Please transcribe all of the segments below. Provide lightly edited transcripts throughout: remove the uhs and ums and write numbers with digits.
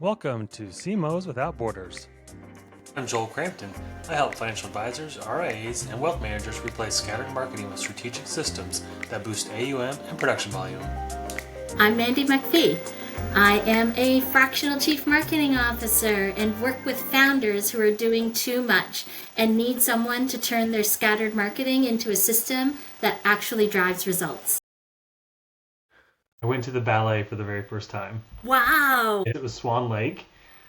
Welcome to CMOs Without Borders. I'm Joel Crampton. I help financial advisors, RIAs, and wealth managers replace scattered marketing with strategic systems that boost AUM and production volume. I'm Mandy MacPhee. I am a fractional chief marketing officer and work with founders who are doing too much and need someone to turn their scattered marketing into a system that actually drives results. I went to the ballet for the very first time. Wow! It was Swan Lake.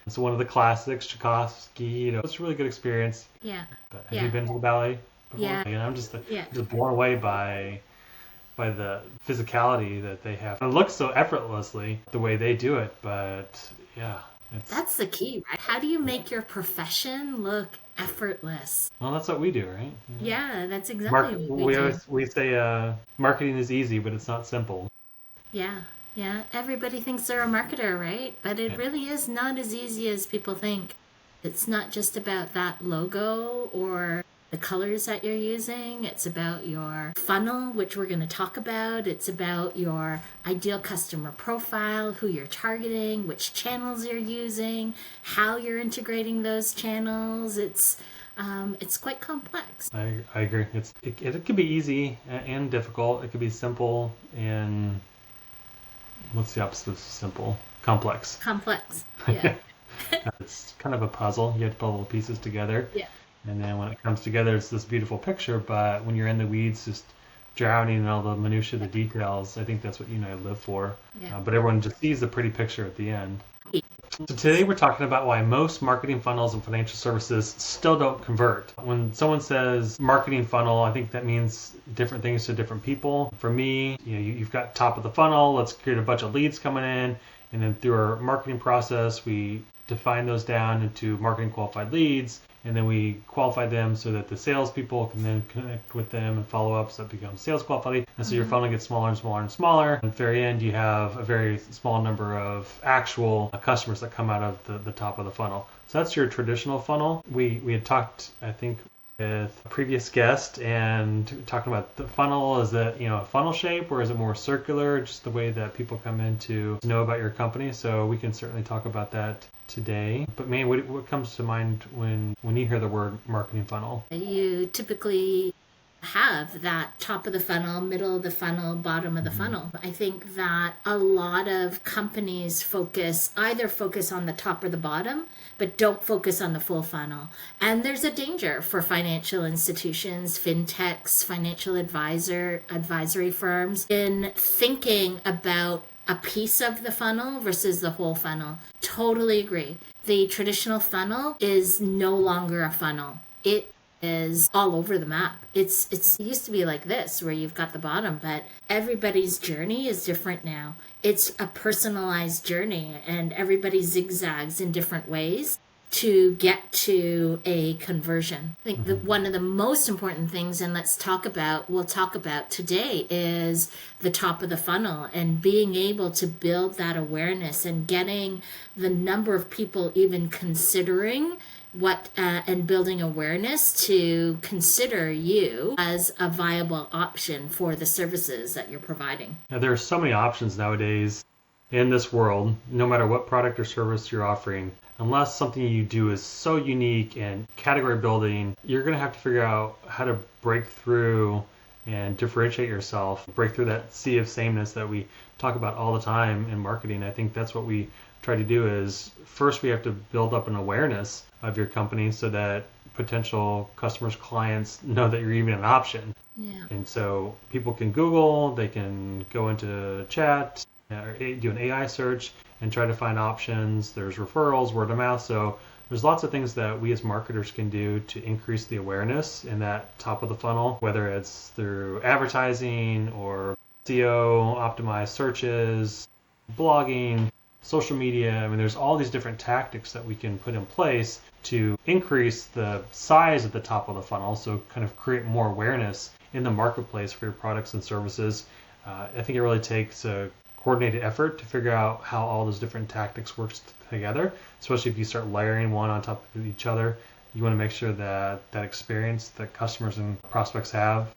It's one of the classics, Tchaikovsky. It's a really good experience. Yeah. But have you been to the ballet before? Yeah. And I'm just blown away by the physicality that they have. It looks so effortlessly the way they do it, but yeah. That's the key, right? How do you make your profession look effortless? Well, that's what we do, right? Yeah, that's exactly what we do. We say marketing is easy, but it's not simple. Yeah. Everybody thinks they're a marketer, right? But it really is not as easy as people think. It's not just about that logo or the colors that you're using. It's about your funnel, which we're going to talk about. It's about your ideal customer profile, who you're targeting, which channels you're using, how you're integrating those channels. It's quite complex. I agree. It could be easy and difficult. It could be simple and what's the opposite of simple? Complex. Complex. Yeah. It's kind of a puzzle. You have to put all the pieces together. Yeah. And then when it comes together, it's this beautiful picture. But when you're in the weeds, just drowning in all the minutiae, the details, I think that's what you and I live for. Yeah. But everyone just sees the pretty picture at the end. So today we're talking about why most marketing funnels and financial services still don't convert. When someone says marketing funnel, I think that means different things to different people. For me, you've got top of the funnel. Let's create a bunch of leads coming in. And then through our marketing process, we define those down into marketing qualified leads. And then we qualify them so that the salespeople can then connect with them and follow up, so it becomes sales qualified. And so your funnel gets smaller and smaller and smaller. At the very end, you have a very small number of actual customers that come out of the top of the funnel. So that's your traditional funnel. We had talked, I think, with a previous guest and talking about the funnel. Is that a funnel shape, or is it more circular, just the way that people come in to know about your company? So we can certainly talk about that today. But man, what comes to mind when you hear the word marketing funnel? You typically have that top of the funnel, middle of the funnel, bottom of the funnel. I think that a lot of companies focus on the top or the bottom, but don't focus on the full funnel. And there's a danger for financial institutions, fintechs, financial advisory firms in thinking about a piece of the funnel versus the whole funnel. Totally agree. The traditional funnel is no longer a funnel. It is all over the map. It used to be like this, where you've got the bottom, but everybody's journey is different now. It's a personalized journey, and everybody zigzags in different ways to get to a conversion. I think that one of the most important things, and we'll talk about today, is the top of the funnel and being able to build that awareness and getting the number of people even considering and building awareness to consider you as a viable option for the services that you're providing. Now, there are so many options nowadays in this world, no matter what product or service you're offering. Unless something you do is so unique and category building, you're going to have to figure out how to break through and differentiate yourself, break through that sea of sameness that we talk about all the time in marketing. I think that's what we try to do. Is first we have to build up an awareness of your company so that potential customers, clients know that you're even an option. Yeah. And so people can Google, they can go into chat, or do an AI search and try to find options. There's referrals, word of mouth. So there's lots of things that we as marketers can do to increase the awareness in that top of the funnel, whether it's through advertising or SEO, optimized searches, blogging, social media. I mean, there's all these different tactics that we can put in place to increase the size of the top of the funnel, so kind of create more awareness in the marketplace for your products and services. I think it really takes a coordinated effort to figure out how all those different tactics work together, especially if you start layering one on top of each other. You want to make sure that that experience that customers and prospects have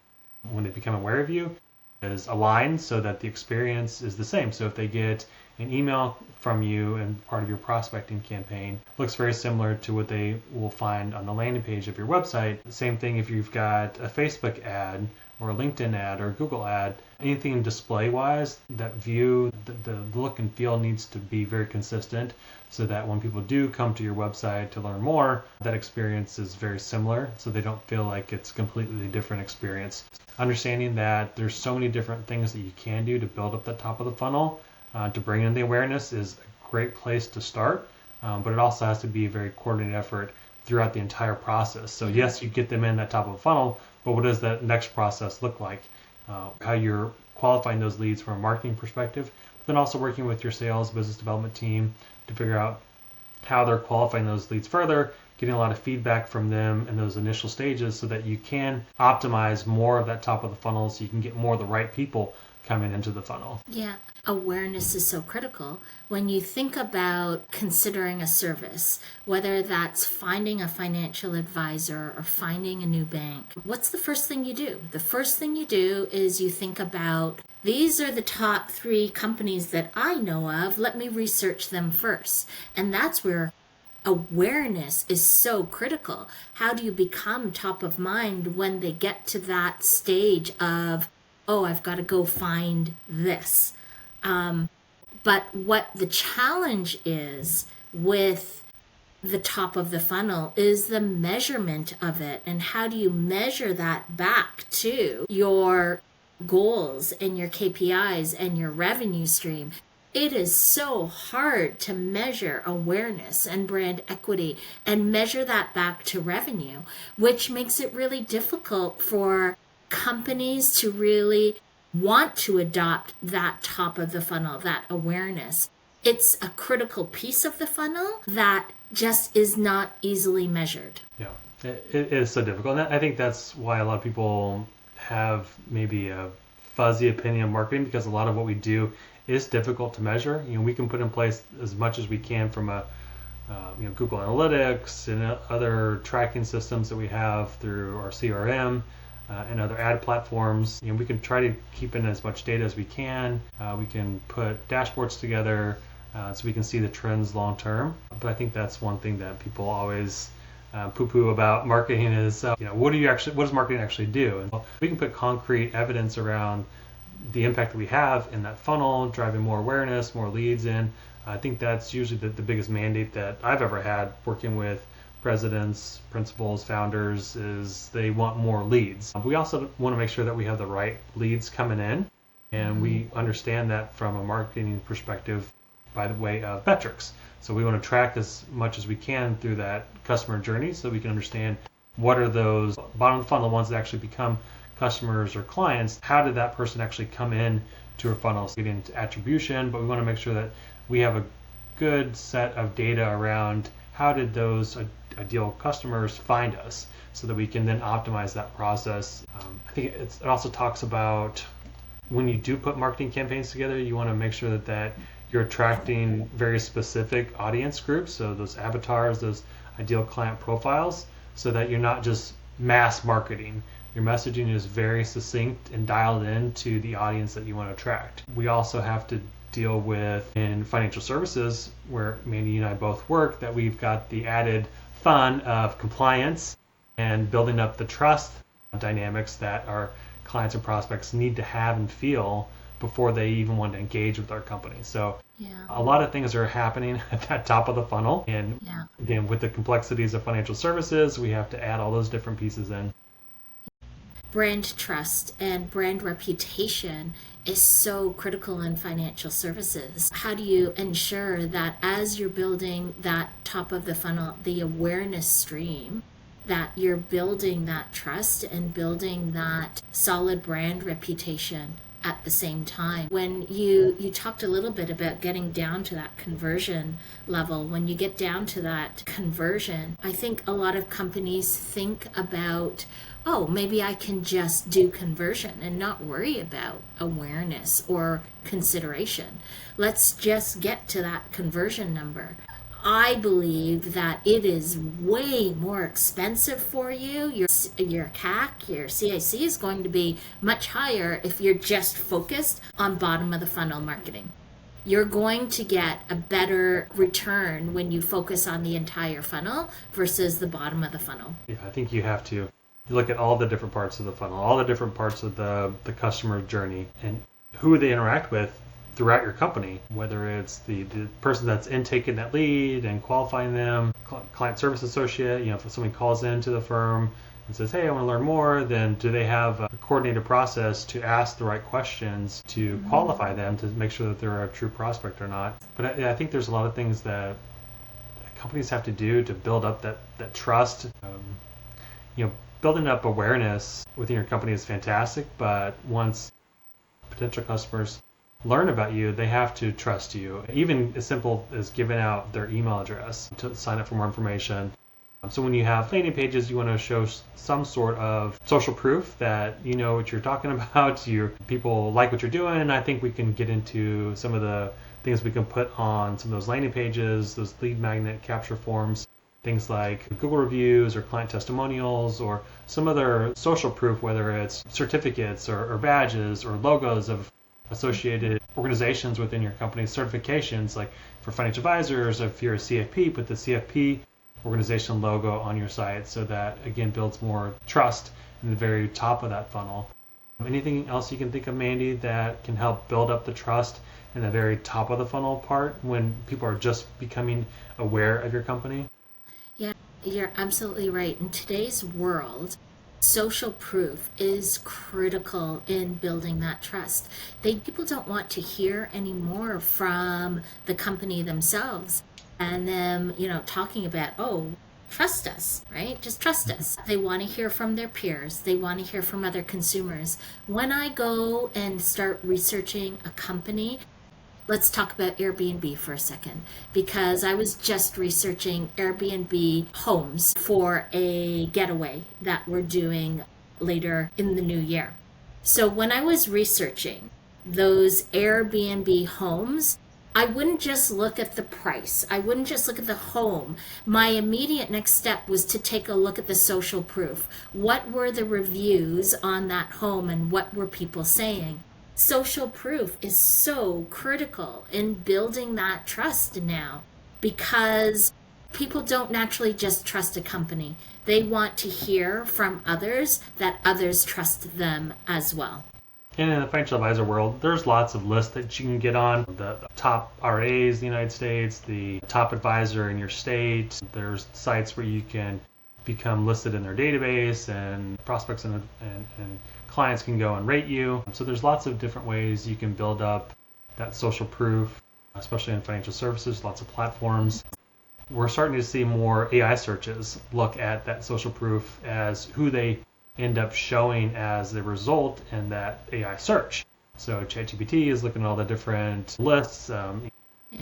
when they become aware of you is aligned so that the experience is the same. So if they get an email from you and part of your prospecting campaign, looks very similar to what they will find on the landing page of your website. Same thing if you've got a Facebook ad or a LinkedIn ad or a Google ad, anything display wise, that view, the look and feel needs to be very consistent so that when people do come to your website to learn more, that experience is very similar so they don't feel like it's a completely different experience. Understanding that there's so many different things that you can do to build up the top of the funnel, to bring in the awareness is a great place to start, but it also has to be a very coordinated effort throughout the entire process. So yes, you get them in that top of the funnel, but what does that next process look like? How you're qualifying those leads from a marketing perspective, but then also working with your sales business development team to figure out how they're qualifying those leads further, getting a lot of feedback from them in those initial stages so that you can optimize more of that top of the funnel so you can get more of the right people coming into the funnel. Yeah, awareness is so critical. When you think about considering a service, whether that's finding a financial advisor or finding a new bank, what's the first thing you do? The first thing you do is you think about, these are the top 3 companies that I know of. Let me research them first. And that's where awareness is so critical. How do you become top of mind when they get to that stage of, oh, I've got to go find this. But what the challenge is with the top of the funnel is the measurement of it. And how do you measure that back to your goals and your KPIs and your revenue stream? It is so hard to measure awareness and brand equity and measure that back to revenue, which makes it really difficult for companies to really want to adopt that top of the funnel, that awareness. It's a critical piece of the funnel that just is not easily measured. Yeah, it is so difficult. And I think that's why a lot of people have maybe a fuzzy opinion of marketing, because a lot of what we do is difficult to measure. We can put in place as much as we can from a Google Analytics and other tracking systems that we have through our CRM and other ad platforms. We can try to keep in as much data as we can. We can put dashboards together so we can see the trends long term. But I think that's one thing that people always poo-poo about marketing is, what does marketing actually do? And we can put concrete evidence around the impact that we have in that funnel, driving more awareness, more leads in. I think that's usually the biggest mandate that I've ever had working with presidents, principals, founders, is they want more leads. We also want to make sure that we have the right leads coming in, and we understand that from a marketing perspective by the way of metrics. So we want to track as much as we can through that customer journey so we can understand what are those bottom of the funnel ones that actually become customers or clients. How did that person actually come in to our funnel? So get into attribution, but we want to make sure that we have a good set of data around how did those ideal customers find us so that we can then optimize that process. I think it also talks about when you do put marketing campaigns together, you want to make sure that you're attracting very specific audience groups, so those avatars, those ideal client profiles, so that you're not just mass marketing. Your messaging is very succinct and dialed in to the audience that you want to attract. We also have to deal with in financial services, where Mandy and I both work, that we've got the added fun of compliance and building up the trust dynamics that our clients and prospects need to have and feel before they even want to engage with our company. So a lot of things are happening at that top of the funnel. And again, with the complexities of financial services, we have to add all those different pieces in. Brand trust and brand reputation is so critical in financial services. How do you ensure that as you're building that top of the funnel, the awareness stream, that you're building that trust and building that solid brand reputation at the same time? When you talked a little bit about getting down to that conversion level, when you get down to that conversion, I think a lot of companies think about, oh, maybe I can just do conversion and not worry about awareness or consideration. Let's just get to that conversion number. I believe that it is way more expensive for you. Your CAC, your CIC is going to be much higher if you're just focused on bottom of the funnel marketing. You're going to get a better return when you focus on the entire funnel versus the bottom of the funnel. Yeah, I think you have to look at all the different parts of the funnel, all the different parts of the customer journey, and who they interact with throughout your company, whether it's the person that's intaking that lead and qualifying them, client service associate, if somebody calls into the firm and says, hey, I want to learn more, then do they have a coordinated process to ask the right questions to qualify them to make sure that they're a true prospect or not? But I think there's a lot of things that companies have to do to build up that trust. Building up awareness within your company is fantastic, but once potential customers learn about you, they have to trust you. Even as simple as giving out their email address to sign up for more information. So when you have landing pages, you want to show some sort of social proof that you know what you're talking about, your people like what you're doing, and I think we can get into some of the things we can put on some of those landing pages, those lead magnet capture forms, things like Google reviews or client testimonials or some other social proof, whether it's certificates or badges or logos of associated organizations within your company's certifications, like for financial advisors, if you're a CFP, put the CFP organization logo on your site, so that again builds more trust in the very top of that funnel. Anything else you can think of, Mandy, that can help build up the trust in the very top of the funnel part when people are just becoming aware of your company? Yeah, you're absolutely right. In today's world, social proof is critical in building that trust. People don't want to hear anymore from the company themselves and them, talking about, oh, trust us, right? Just trust us. They want to hear from their peers. They want to hear from other consumers. When I go and start researching a company, let's talk about Airbnb for a second, because I was just researching Airbnb homes for a getaway that we're doing later in the new year. So when I was researching those Airbnb homes, I wouldn't just look at the price. I wouldn't just look at the home. My immediate next step was to take a look at the social proof. What were the reviews on that home and what were people saying? Social proof is so critical in building that trust now, because people don't naturally just trust a company. They want to hear from others that others trust them as well. And in the financial advisor world, there's lots of lists that you can get on. The top RIAs in the United States, the top advisor in your state. There's sites where you can become listed in their database, and prospects and clients can go and rate you. So there's lots of different ways you can build up that social proof, especially in financial services, lots of platforms. We're starting to see more AI searches look at that social proof as who they end up showing as the result in that AI search. So ChatGPT is looking at all the different lists,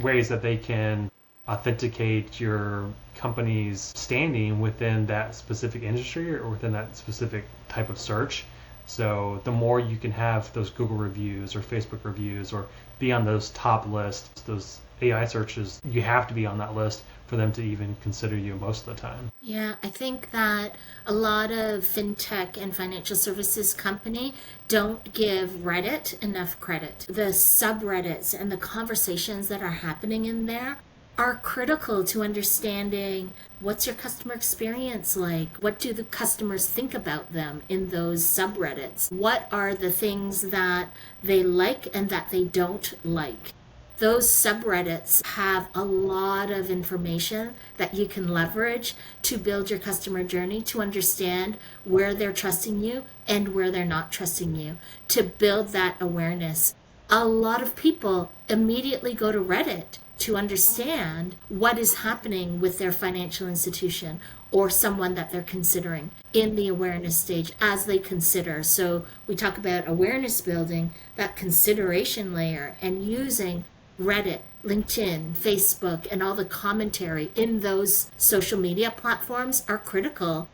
ways that they can authenticate your company's standing within that specific industry or within that specific type of search. So the more you can have those Google reviews or Facebook reviews or be on those top lists, those AI searches, you have to be on that list for them to even consider you most of the time. Yeah, I think that a lot of fintech and financial services company don't give Reddit enough credit. The subreddits and the conversations that are happening in there are critical to understanding what's your customer experience like? What do the customers think about them in those subreddits? What are the things that they like and that they don't like? Those subreddits have a lot of information that you can leverage to build your customer journey, to understand where they're trusting you and where they're not trusting you, to build that awareness. A lot of people immediately go to Reddit to understand what is happening with their financial institution or someone that they're considering in the awareness stage as they consider. So we talk about awareness building, that consideration layer, and using Reddit, LinkedIn, Facebook, and all the commentary in those social media platforms are critical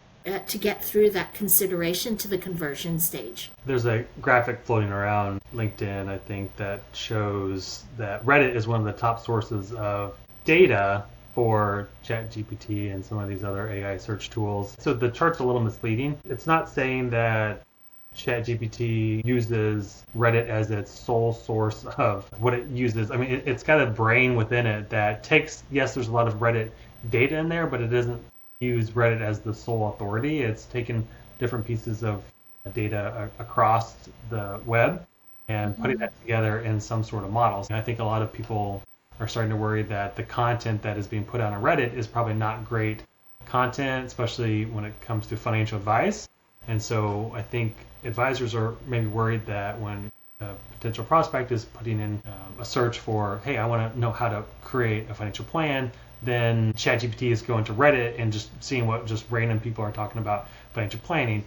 to get through that consideration to the conversion stage. There's a graphic floating around LinkedIn, I think, that shows that Reddit is one of the top sources of data for ChatGPT and some of these other AI search tools. So the chart's a little misleading. It's not saying that ChatGPT uses Reddit as its sole source of what it uses. I mean, it's got a brain within it that takes, yes, there's a lot of Reddit data in there, but it doesn't use Reddit as the sole authority. It's taken different pieces of data across the web and putting that together in some sort of models. And I think a lot of people are starting to worry that the content that is being put out on Reddit is probably not great content, especially when it comes to financial advice. And so I think advisors are maybe worried that when a potential prospect is putting in a search for, hey, I want to know how to create a financial plan, then ChatGPT is going to Reddit and just seeing what just random people are talking about financial planning.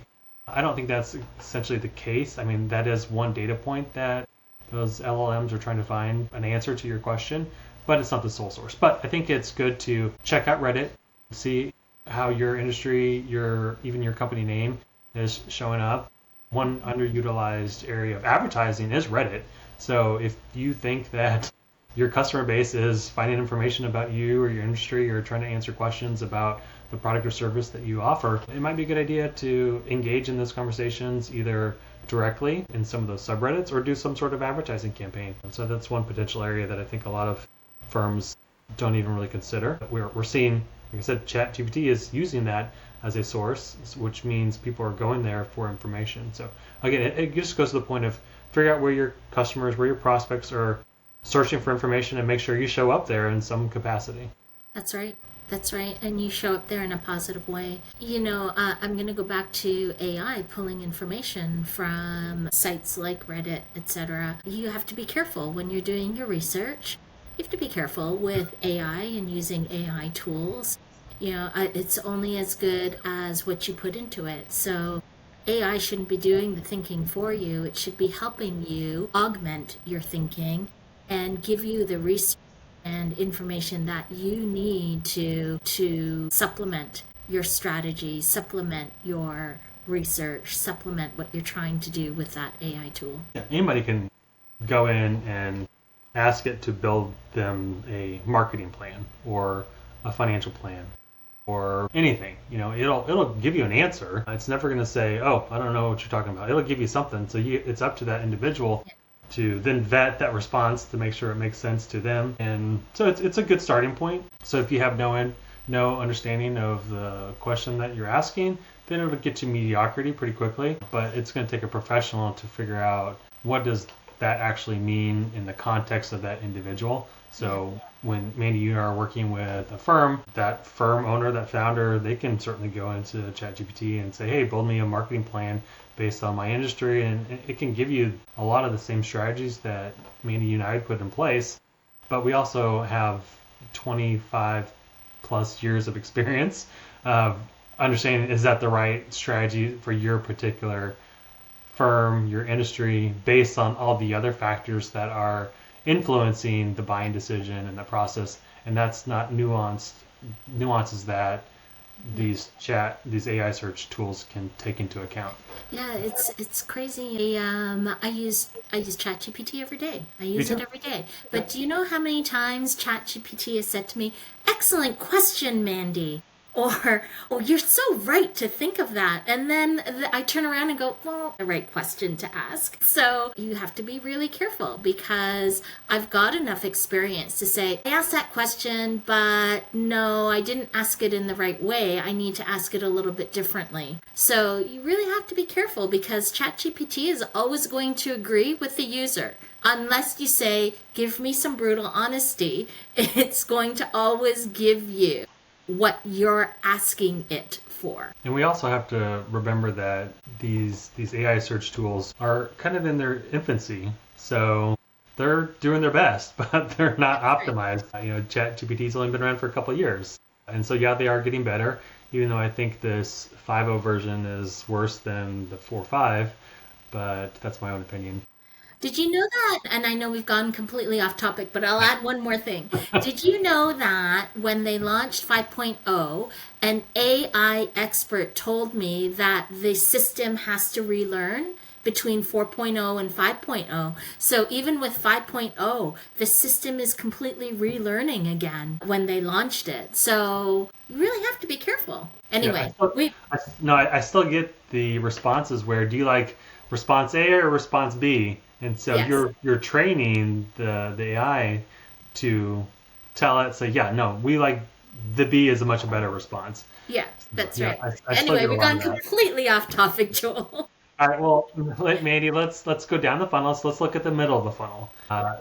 I don't think that's essentially the case. I mean, that is one data point that those LLMs are trying to find an answer to your question, but it's not the sole source. But I think it's good to check out Reddit, see how your industry, even your company name is showing up. One underutilized area of advertising is Reddit. So if you think that your customer base is finding information about you or your industry or trying to answer questions about the product or service that you offer, it might be a good idea to engage in those conversations either directly in some of those subreddits or do some sort of advertising campaign. And so that's one potential area that I think a lot of firms don't even really consider. We're seeing, like I said, ChatGPT is using that as a source, which means people are going there for information. So again, it just goes to the point of figure out where your customers, where your prospects are searching for information and make sure you show up there in some capacity. That's right. That's right. And you show up there in a positive way. I'm going to go back to AI pulling information from sites like Reddit, etc. You have to be careful when you're doing your research. You have to be careful with AI and using AI tools. It's only as good as what you put into it. So AI shouldn't be doing the thinking for you. It should be helping you augment your thinking and give you the research and information that you need to supplement your strategy, supplement your research, supplement what you're trying to do with that AI tool. Yeah, anybody can go in and ask it to build them a marketing plan or a financial plan or anything. It'll give you an answer. It's never going to say, oh, I don't know what you're talking about. It'll give you something. So it's up to that individual to then vet that response to make sure it makes sense to them. And so it's a good starting point. So if you have no understanding of the question that you're asking, then it'll get to mediocrity pretty quickly. But it's going to take a professional to figure out what does that actually mean in the context of that individual. So when Mandy, you are working with a firm, that firm owner, that founder, they can certainly go into ChatGPT and say, hey, build me a marketing plan based on my industry. And it can give you a lot of the same strategies that Mandy and I put in place. But we also have 25 plus years of experience of understanding, is that the right strategy for your particular firm, your industry, based on all the other factors that are influencing the buying decision and the process. And that's not nuances that these AI search tools can take into account. Yeah, it's crazy. I use ChatGPT every day. I use it every day. But do you know how many times ChatGPT has said to me, "Excellent question, Mandy," or "Oh, you're so right to think of that," and then I turn around and go, "Well, the right question to ask." So you have to be really careful because I've got enough experience to say, I asked that question, but no, I didn't ask it in the right way. I need to ask it a little bit differently. So you really have to be careful because ChatGPT is always going to agree with the user. Unless you say, give me some brutal honesty, it's going to always give you what you're asking it for. And we also have to remember that these AI search tools are kind of in their infancy. So they're doing their best, but they're not optimized. ChatGPT's only been around for a couple of years. And so, yeah, they are getting better, even though I think this 5.0 version is worse than the 4.5, but that's my own opinion. Did you know that, and I know we've gone completely off topic, but I'll add one more thing. Did you know that when they launched 5.0, an AI expert told me that the system has to relearn between 4.0 and 5.0. So even with 5.0, the system is completely relearning again when they launched it. So you really have to be careful. Anyway, I still get the responses where, do you like response A or response B? And so Yes. you're training the AI to tell it, say, yeah, no, we like the B is a much better response. Yeah, that's Yeah, right. I still Anyway, get a we've lot gone of that. completely off topic, Joel. All right, well, Mandy, let's go down the funnel. So let's look at the middle of the funnel.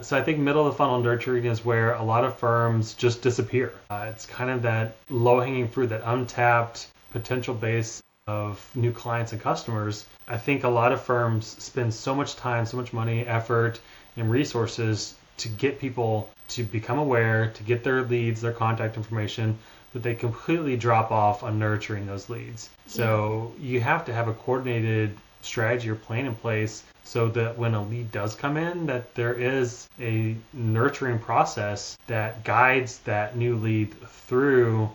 So I think middle of the funnel nurturing is where a lot of firms just disappear. It's kind of that low-hanging fruit, that untapped potential base of new clients and customers. I think a lot of firms spend so much time, so much money, effort, and resources to get people to become aware, to get their leads, their contact information, but they completely drop off on nurturing those leads. So you have to have a coordinated strategy or plan in place so that when a lead does come in, that there is a nurturing process that guides that new lead through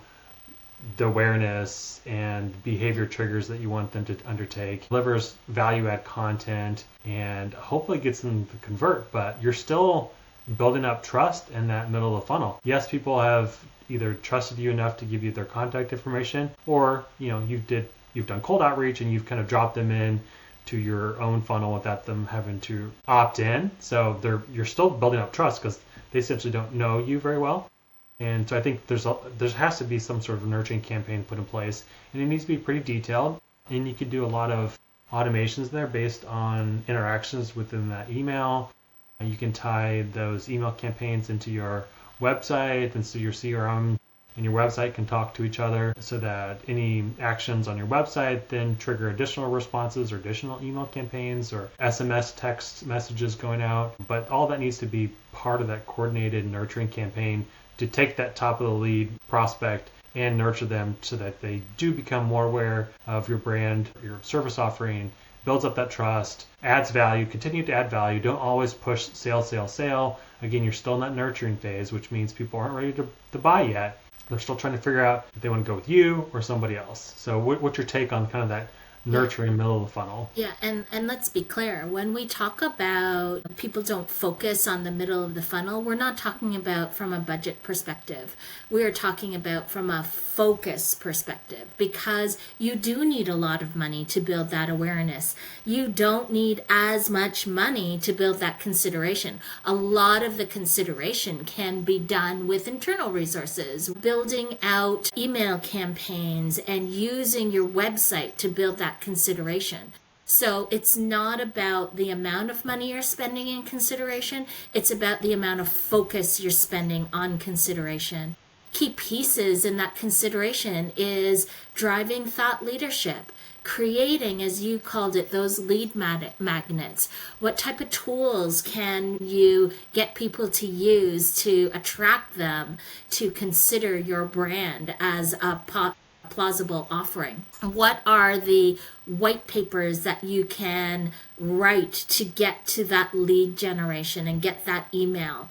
the awareness and behavior triggers that you want them to undertake, delivers value add content, and hopefully gets them to convert. But you're still building up trust in that middle of the funnel. Yes, people have either trusted you enough to give you their contact information, or you've done cold outreach and you've kind of dropped them in to your own funnel without them having to opt in. So you're still building up trust because they essentially don't know you very well. And so I think there has to be some sort of nurturing campaign put in place, and it needs to be pretty detailed. And you could do a lot of automations there based on interactions within that email. You can tie those email campaigns into your website, and so your CRM and your website can talk to each other so that any actions on your website then trigger additional responses or additional email campaigns or SMS text messages going out. But all that needs to be part of that coordinated nurturing campaign to take that top of the lead prospect and nurture them so that they do become more aware of your brand, your service offering, builds up that trust, adds value, continue to add value. Don't always push sale, sale, sale. Again, you're still in that nurturing phase, which means people aren't ready to buy yet. They're still trying to figure out if they want to go with you or somebody else. So what's your take on kind of that nurturing middle of the funnel? Yeah, and let's be clear. When we talk about people don't focus on the middle of the funnel, we're not talking about from a budget perspective. We are talking about from a focus perspective, because you do need a lot of money to build that awareness. You don't need as much money to build that consideration. A lot of the consideration can be done with internal resources, building out email campaigns and using your website to build that consideration. So it's not about the amount of money you're spending in consideration, it's about the amount of focus you're spending on consideration. Key pieces in that consideration is driving thought leadership, creating, as you called it, those lead magnets. What type of tools can you get people to use to attract them to consider your brand as a plausible offering? What are the white papers that you can write to get to that lead generation and get that email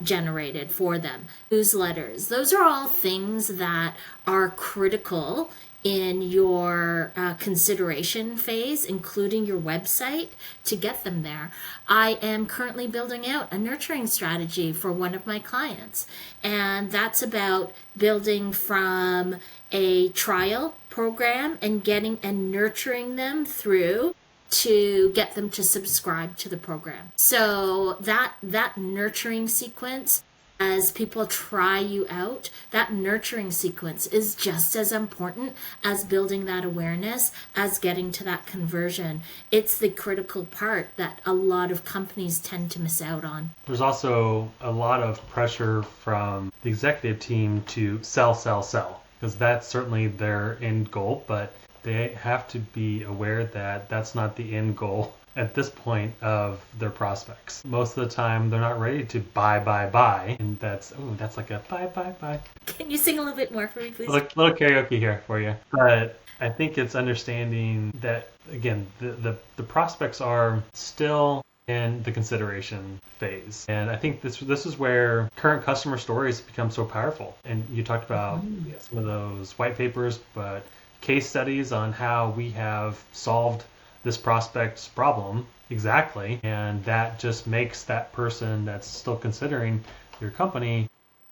generated for them? Newsletters. Those are all things that are critical in your consideration phase, including your website, to get them there. I am currently building out a nurturing strategy for one of my clients, and that's about building from a trial program and getting and nurturing them through to get them to subscribe to the program. So that nurturing sequence, as people try you out, that nurturing sequence is just as important as building that awareness, as getting to that conversion. It's the critical part that a lot of companies tend to miss out on. There's also a lot of pressure from the executive team to sell, sell, sell, because that's certainly their end goal, but they have to be aware that that's not the end goal at this point of their prospects. Most of the time, they're not ready to buy, and that's like a buy. Can you sing a little bit more for me, please? Little karaoke here for you. But I think it's understanding that, again, the prospects are still in the consideration phase. And I think this is where current customer stories become so powerful. And you talked about some of those white papers, but case studies on how we have solved this prospect's problem exactly, and that just makes that person that's still considering your company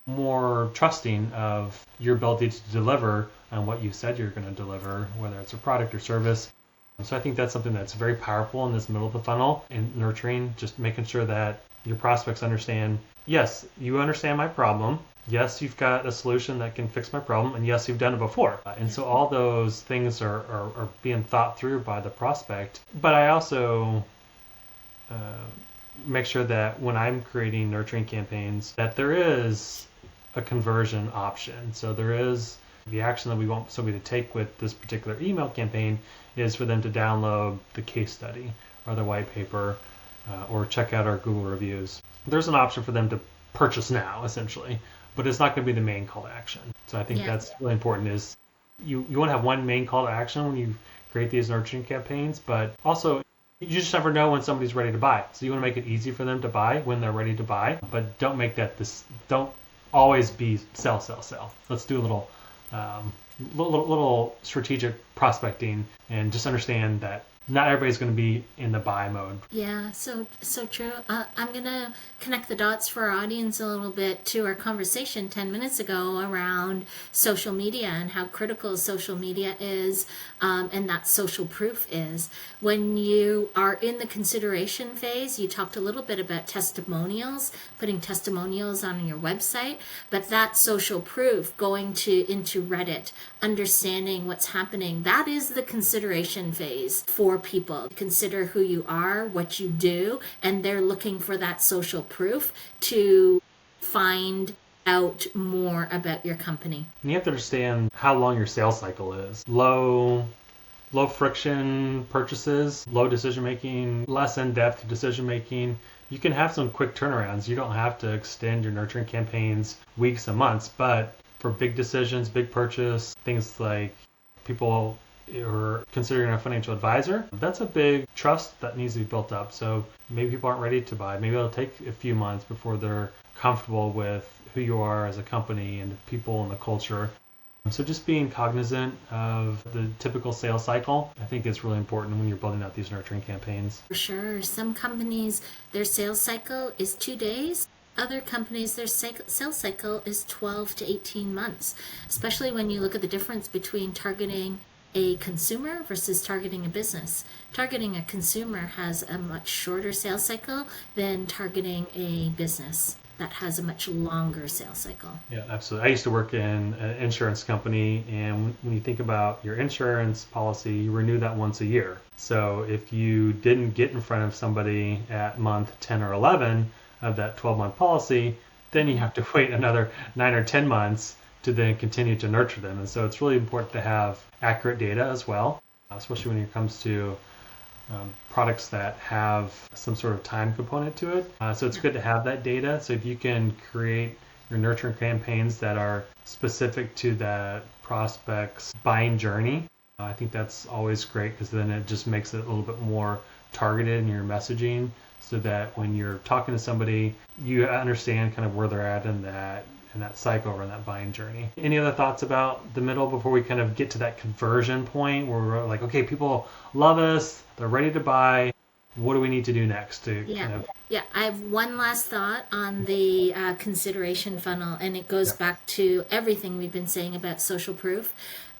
more trusting of your ability to deliver on what you said you're going to deliver, whether it's a product or service. So I think that's something that's very powerful in this middle of the funnel in nurturing, just making sure that your prospects understand, yes, you understand my problem. Yes, you've got a solution that can fix my problem. And yes, you've done it before. And so all those things are being thought through by the prospect. But I also make sure that when I'm creating nurturing campaigns, that there is a conversion option. So there is the action that we want somebody to take with this particular email campaign is for them to download the case study or the white paper or check out our Google reviews. There's an option for them to purchase now, essentially, but it's not going to be the main call to action. So I think that's really important is you want to have one main call to action when you create these nurturing campaigns, but also you just never know when somebody's ready to buy. So you want to make it easy for them to buy when they're ready to buy, but don't make that don't always be sell. Let's do a little strategic prospecting and just understand that not everybody's going to be in the buy mode. Yeah, so true. I'm going to connect the dots for our audience a little bit to our conversation 10 minutes ago around social media and how critical social media is and that social proof is. When you are in the consideration phase, you talked a little bit about testimonials, putting testimonials on your website, but that social proof going into Reddit, understanding what's happening, that is the consideration phase for people. Consider who you are, what you do, and they're looking for that social proof to find out more about your company. And you have to understand how long your sales cycle is. Low friction purchases, low decision making, less in-depth decision making. You can have some quick turnarounds. You don't have to extend your nurturing campaigns weeks and months, but for big decisions, big purchase, things like people or considering a financial advisor, that's a big trust that needs to be built up. So maybe people aren't ready to buy. Maybe it'll take a few months before they're comfortable with who you are as a company and the people and the culture. So just being cognizant of the typical sales cycle, I think is really important when you're building out these nurturing campaigns. For sure. Some companies, their sales cycle is 2 days. Other companies, their sales cycle is 12 to 18 months, especially when you look at the difference between targeting a consumer versus targeting a business. Targeting a consumer has a much shorter sales cycle than targeting a business that has a much longer sales cycle. Yeah, absolutely. I used to work in an insurance company, and when you think about your insurance policy, you renew that once a year. So if you didn't get in front of somebody at month 10 or 11 of that 12-month policy, then you have to wait another 9 or 10 months to then continue to nurture them. And so it's really important to have accurate data as well, especially when it comes to products that have some sort of time component to it. So it's good to have that data. So if you can create your nurturing campaigns that are specific to that prospect's buying journey, I think that's always great because then it just makes it a little bit more targeted in your messaging so that when you're talking to somebody, you understand kind of where they're at in that cycle or in that buying journey. Any other thoughts about the middle before we kind of get to that conversion point where we're like, okay, people love us, they're ready to buy. What do we need to do next to Yeah, I have one last thought on the consideration funnel, and it goes back to everything we've been saying about social proof.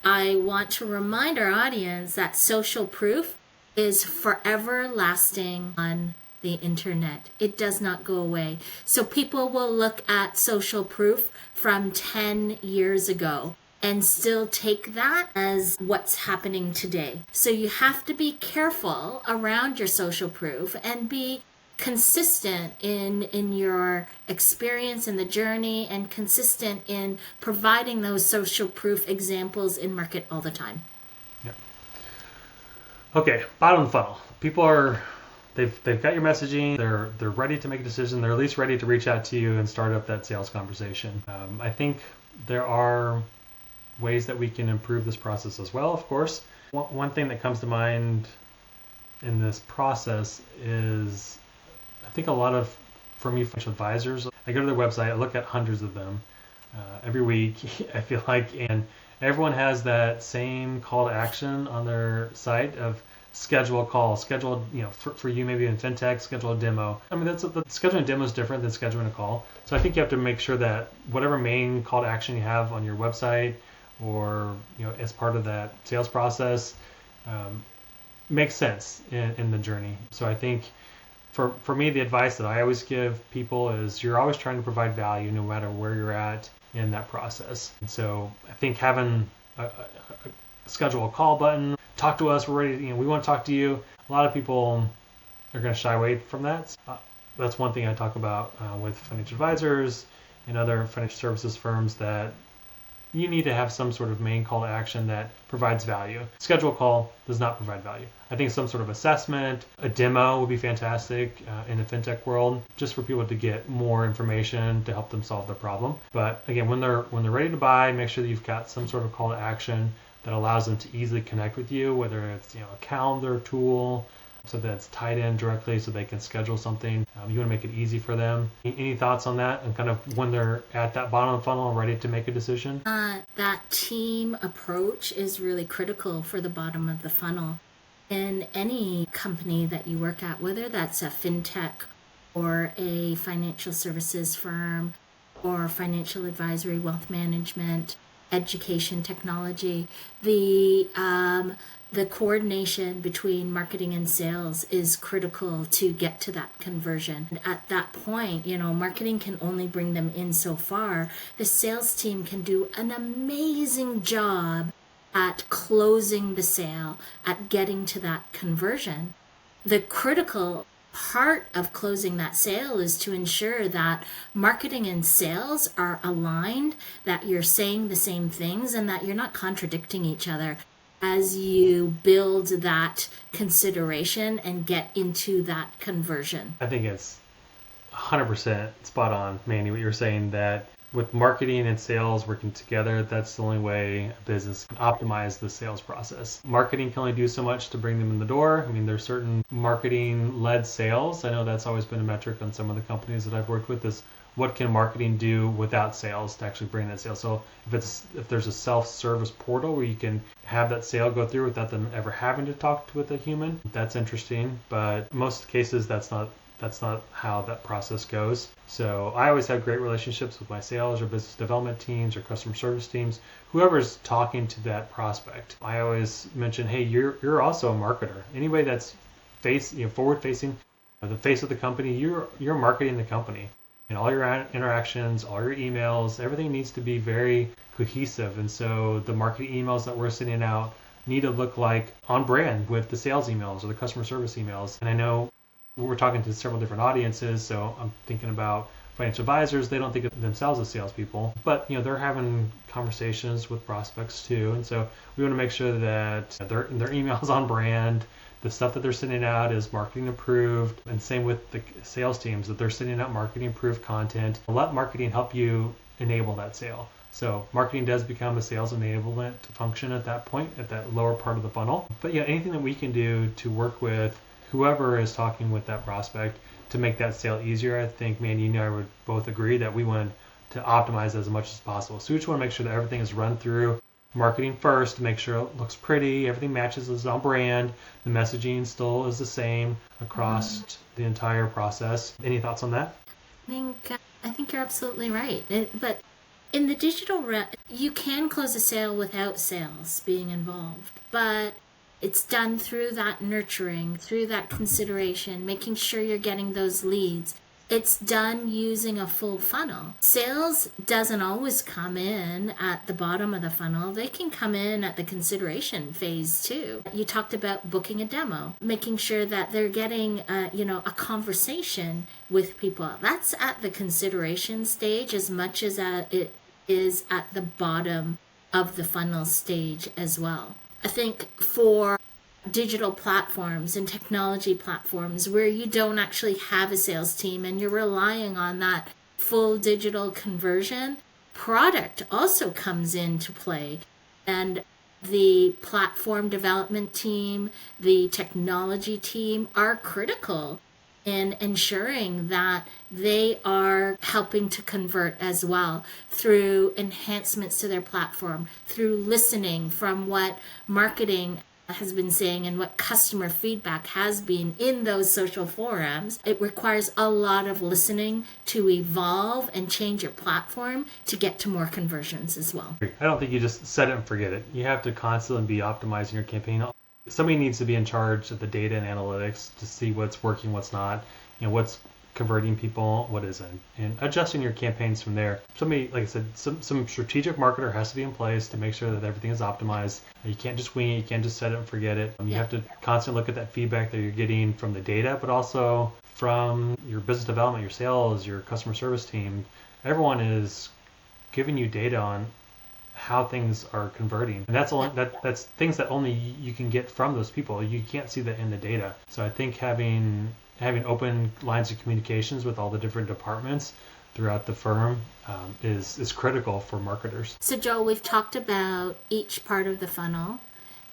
I want to remind our audience that social proof is forever lasting on the internet. It does not go away. So people will look at social proof from 10 years ago and still take that as what's happening today. So you have to be careful around your social proof and be consistent in your experience in the journey and consistent in providing those social proof examples in market all the time. Yeah. Okay, bottom of the funnel. People are They've got your messaging. They're ready to make a decision. They're at least ready to reach out to you and start up that sales conversation. I think there are ways that we can improve this process as well. Of course, one thing that comes to mind in this process is I think a lot of for me financial advisors. I go to their website. I look at hundreds of them every week. I feel like, and everyone has that same call to action on their site of schedule a call, schedule, for you maybe in fintech, schedule a demo. I mean, scheduling a demo is different than scheduling a call. So I think you have to make sure that whatever main call to action you have on your website or, as part of that sales process, makes sense in the journey. So I think for me, the advice that I always give people is you're always trying to provide value no matter where you're at in that process. And so I think having a schedule a call button, talk to us, we're ready, we want to talk to you. A lot of people are going to shy away from that. That's one thing I talk about with financial advisors and other financial services firms, that you need to have some sort of main call to action that provides value. Schedule a call does not provide value. I think some sort of assessment, a demo would be fantastic in the fintech world, just for people to get more information to help them solve their problem. But again, when they're ready to buy, make sure that you've got some sort of call to action that allows them to easily connect with you, whether it's a calendar tool, so that it's tied in directly so they can schedule something. You want to make it easy for them. Any thoughts on that, and kind of when they're at that bottom of the funnel and ready to make a decision? That team approach is really critical for the bottom of the funnel. In any company that you work at, whether that's a fintech or a financial services firm or financial advisory, wealth management, education, technology, the coordination between marketing and sales is critical to get to that conversion. And at that point, marketing can only bring them in so far. The sales team can do an amazing job at closing the sale, at getting to that conversion. The critical part of closing that sale is to ensure that marketing and sales are aligned, that you're saying the same things, and that you're not contradicting each other as you build that consideration and get into that conversion. I think it's 100% spot on, Mandy, what you're saying, that with marketing and sales working together, that's the only way a business can optimize the sales process. Marketing can only do so much to bring them in the door. I mean, there's certain marketing-led sales. I know that's always been a metric on some of the companies that I've worked with, is what can marketing do without sales to actually bring that sale. So if there's a self-service portal where you can have that sale go through without them ever having to talk with a human, that's interesting. But most cases, that's not how that process goes. So I always have great relationships with my sales or business development teams or customer service teams, whoever's talking to that prospect. I always mention, hey, you're also a marketer. Anybody that's forward facing, the face of the company, you're marketing the company. And all your interactions, all your emails, everything needs to be very cohesive. And so the marketing emails that we're sending out need to look like on brand with the sales emails or the customer service emails. And I know we're talking to several different audiences, so I'm thinking about financial advisors. They don't think of themselves as salespeople, but they're having conversations with prospects too. And so we want to make sure that their emails on brand, the stuff that they're sending out is marketing approved, and same with the sales teams, that they're sending out marketing approved content. Let marketing help you enable that sale. So marketing does become a sales enablement function at that point, at that lower part of the funnel. But anything that we can do to work with whoever is talking with that prospect to make that sale easier, I think Mandy and I would both agree that we want to optimize as much as possible. So we just want to make sure that everything is run through marketing first to make sure it looks pretty, everything matches, is on brand, the messaging still is the same across the entire process. Any thoughts on that? I think you're absolutely right. But in the digital you can close a sale without sales being involved, but it's done through that nurturing, through that consideration, making sure you're getting those leads. It's done using a full funnel. Sales doesn't always come in at the bottom of the funnel. They can come in at the consideration phase too. You talked about booking a demo, making sure that they're getting a conversation with people. That's at the consideration stage as much as it is at the bottom of the funnel stage as well. I think for digital platforms and technology platforms where you don't actually have a sales team and you're relying on that full digital conversion, product also comes into play. And the platform development team, the technology team are critical in ensuring that they are helping to convert as well through enhancements to their platform, through listening from what marketing has been saying and what customer feedback has been in those social forums, it requires a lot of listening to evolve and change your platform to get to more conversions as well. I don't think you just set it and forget it. You have to constantly be optimizing your campaign. Somebody needs to be in charge of the data and analytics to see what's working, what's not, what's converting people, what isn't, and adjusting your campaigns from there. Somebody, like I said, some strategic marketer has to be in place to make sure that everything is optimized. You can't just wing it, you can't just set it and forget it. You have to constantly look at that feedback that you're getting from the data, but also from your business development, your sales, your customer service team. Everyone is giving you data on how things are converting, and that's things that only you can get from those people. You can't see that in the data. So I think having open lines of communications with all the different departments throughout the firm is critical for marketers. So Joel, we've talked about each part of the funnel,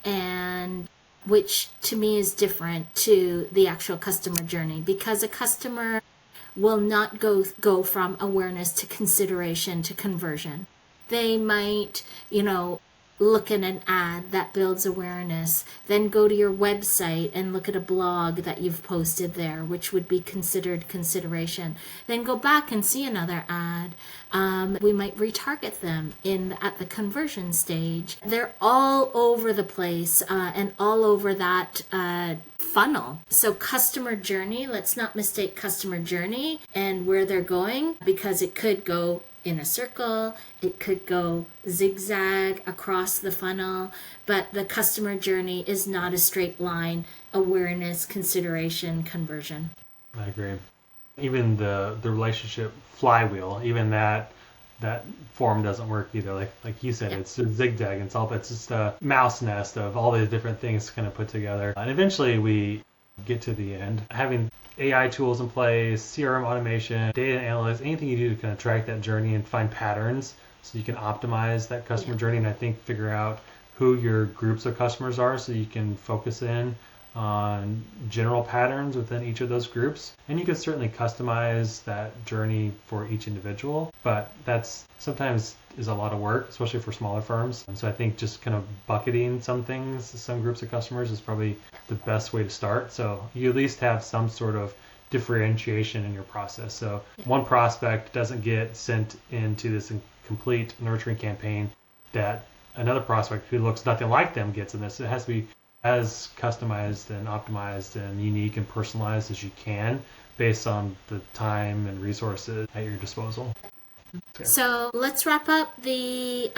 and which to me is different to the actual customer journey, because a customer will not go from awareness to consideration to conversion. They might, look at an ad that builds awareness, then go to your website and look at a blog that you've posted there, which would be considered consideration. Then go back and see another ad. We might retarget them at the conversion stage. They're all over the place and all over that funnel. So customer journey, let's not mistake customer journey and where they're going, because it could go in a circle, it could go zigzag across the funnel, but the customer journey is not a straight line: awareness, consideration, conversion. I agree. Even the relationship flywheel, even that form doesn't work either. Like you said, It's a zigzag. It's just a mouse nest of all these different things kind of put together. And eventually we get to the end. Having AI tools in place, CRM automation, data analytics, anything you do to kind of track that journey and find patterns so you can optimize that customer journey, and I think figure out who your groups of customers are so you can focus in on general patterns within each of those groups. And you can certainly customize that journey for each individual, but that's sometimes is a lot of work, especially for smaller firms. And so I think just kind of bucketing some groups of customers is probably the best way to start. So you at least have some sort of differentiation in your process. So one prospect doesn't get sent into this complete nurturing campaign that another prospect who looks nothing like them gets in this. It has to be as customized and optimized and unique and personalized as you can based on the time and resources at your disposal. Okay. So let's wrap up the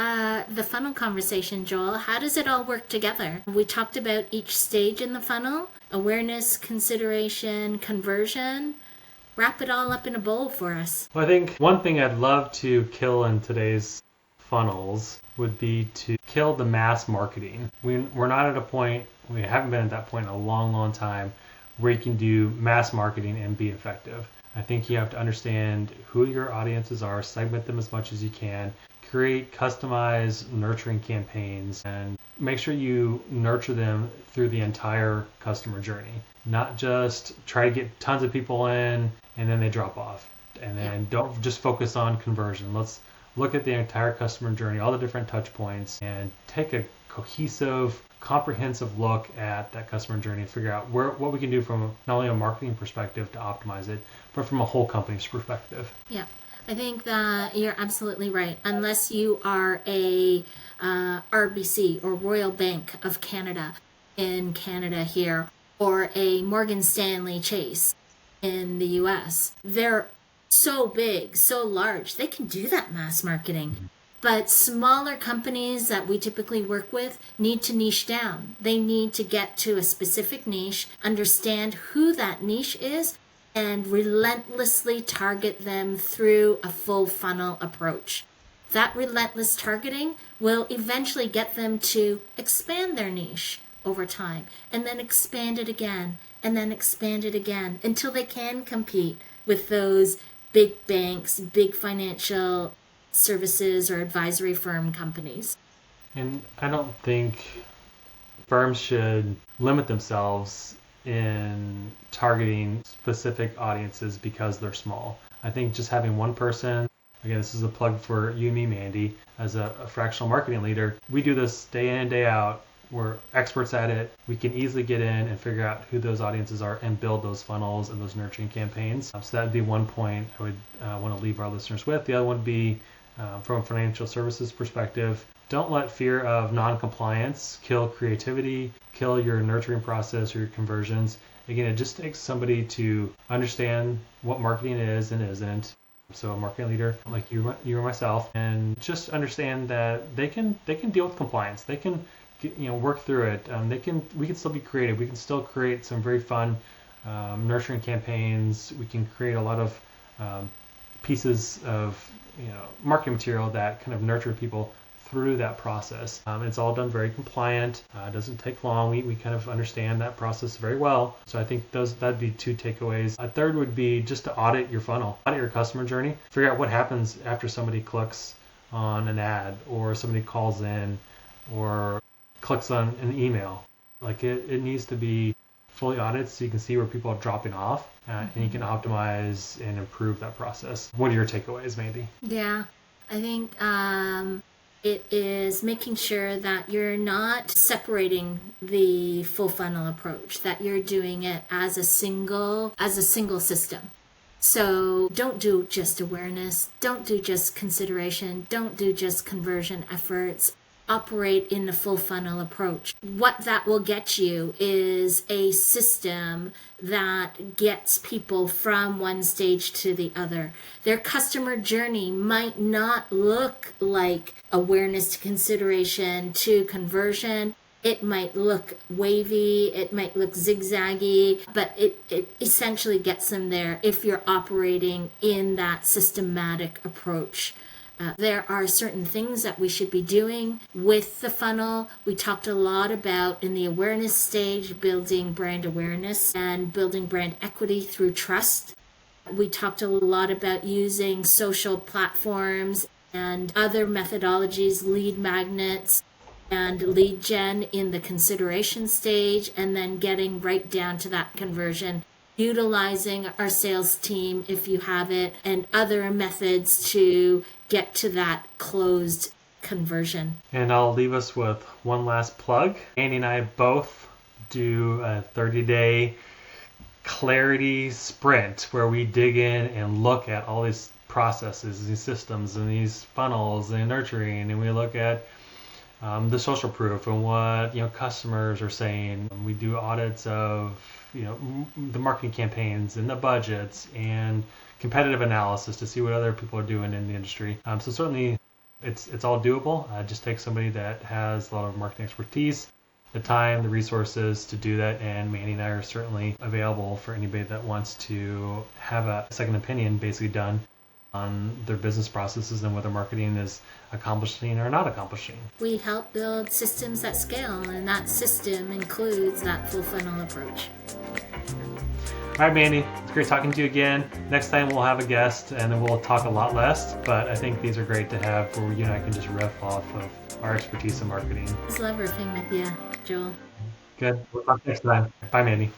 funnel conversation, Joel. How does it all work together? We talked about each stage in the funnel: awareness, consideration, conversion. Wrap it all up in a bowl for us. Well, I think one thing I'd love to kill in today's funnels would be to kill the mass marketing. We're not at a point, we haven't been at that point in a long, long time, where you can do mass marketing and be effective. I think you have to understand who your audiences are, segment them as much as you can, create customized nurturing campaigns, and make sure you nurture them through the entire customer journey. Not just try to get tons of people in and then they drop off. And then don't just focus on conversion. Let's look at the entire customer journey, all the different touch points, and take a cohesive, comprehensive look at that customer journey and figure out what we can do from not only a marketing perspective to optimize it, but from a whole company's perspective. Yeah, I think that you're absolutely right. Unless you are a RBC or Royal Bank of Canada in Canada here, or a Morgan Stanley Chase in the US, they're so big, so large, they can do that mass marketing. But smaller companies that we typically work with need to niche down. They need to get to a specific niche, understand who that niche is, and relentlessly target them through a full funnel approach. That relentless targeting will eventually get them to expand their niche over time, and then expand it again, and then expand it again, until they can compete with those big banks, big financial services or advisory firm companies. And I don't think firms should limit themselves in targeting specific audiences because they're small. I think just having one person, again, this is a plug for you and me, Mandy, as a fractional marketing leader, we do this day in and day out. we're experts at it. We can easily get in and figure out who those audiences are and build those funnels and those nurturing campaigns. So that would be one point I would want to leave our listeners with. The other one would be from a financial services perspective, don't let fear of non-compliance kill creativity, kill your nurturing process or your conversions. Again, it just takes somebody to understand what marketing is and isn't. So a marketing leader like you or myself, and just understand that they can deal with compliance. They can work through it. We can still be creative. We can still create some very fun nurturing campaigns. We can create a lot of pieces of marketing material that kind of nurture people through that process. It's all done very compliant. It doesn't take long. We kind of understand that process very well. So I think that'd be two takeaways. A third would be just to audit your funnel, audit your customer journey, figure out what happens after somebody clicks on an ad or somebody calls in or clicks on an email. Like it needs to be fully audited so you can see where people are dropping off and you can optimize and improve that process. What are your takeaways, Mandy? Yeah, I think it is making sure that you're not separating the full funnel approach, that you're doing it as a single system. So don't do just awareness, don't do just consideration, don't do just conversion efforts. Operate in the full funnel approach. What that will get you is a system that gets people from one stage to the other. Their customer journey might not look like awareness to consideration to conversion. It might look wavy, it might look zigzaggy, but it essentially gets them there if you're operating in that systematic approach. There are certain things that we should be doing with the funnel. We talked a lot about in the awareness stage, building brand awareness and building brand equity through trust. We talked a lot about using social platforms and other methodologies, lead magnets and lead gen in the consideration stage, and then getting right down to that conversion. Utilizing our sales team, if you have it, and other methods to get to that closed conversion. And I'll leave us with one last plug. Andy and I both do a 30-day clarity sprint where we dig in and look at all these processes, these systems, and these funnels and nurturing, and we look at the social proof and what customers are saying. We do audits of the marketing campaigns and the budgets and competitive analysis to see what other people are doing in the industry. So certainly it's all doable. It just takes somebody that has a lot of marketing expertise, the time, the resources to do that. And Mandy and I are certainly available for anybody that wants to have a second opinion basically done on their business processes and whether marketing is accomplishing or not accomplishing. We help build systems that scale, and that system includes that full funnel approach. All right, Mandy, it's great talking to you again. Next time we'll have a guest and then we'll talk a lot less, but I think these are great to have where you and I can just riff off of our expertise in marketing. It's love riffing with you, Joel. Good. We'll talk next time. Bye, Mandy.